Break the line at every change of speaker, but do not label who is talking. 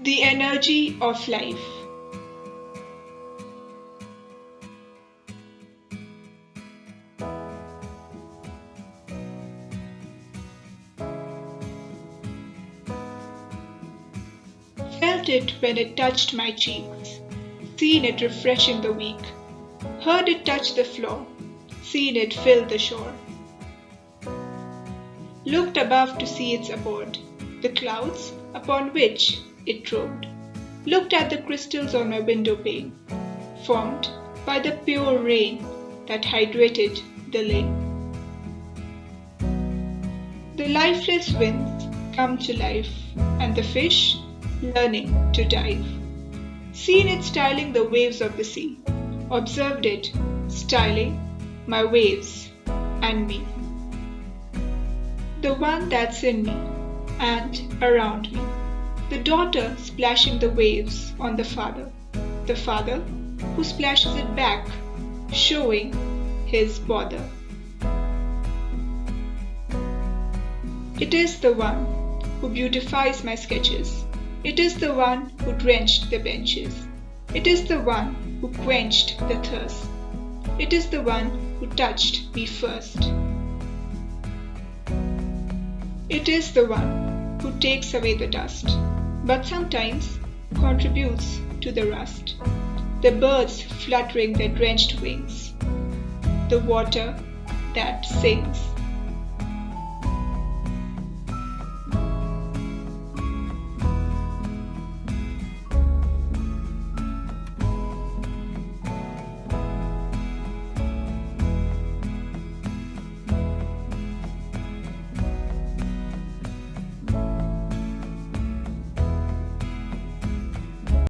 The energy of life. Felt it when it touched my cheeks, seen it refreshing the weak, heard it touch the floor, seen it fill the shore. Looked above to see its abode, the clouds upon which it roamed. Looked at the crystals on my window pane, formed by the pure rain that hydrated the lane. The lifeless winds come to life, and the fish learning to dive. Seen it styling the waves of the sea, observed it styling my waves and me. The one that's in me and around me. The daughter splashing the waves on the father who splashes it back, showing his bother. It is the one who beautifies my sketches. It is the one who drenched the benches. It is the one who quenched the thirst. It is the one who touched me first. It is the one who takes away the dust, but sometimes contributes to the rust. The birds fluttering their drenched wings, the water that sings.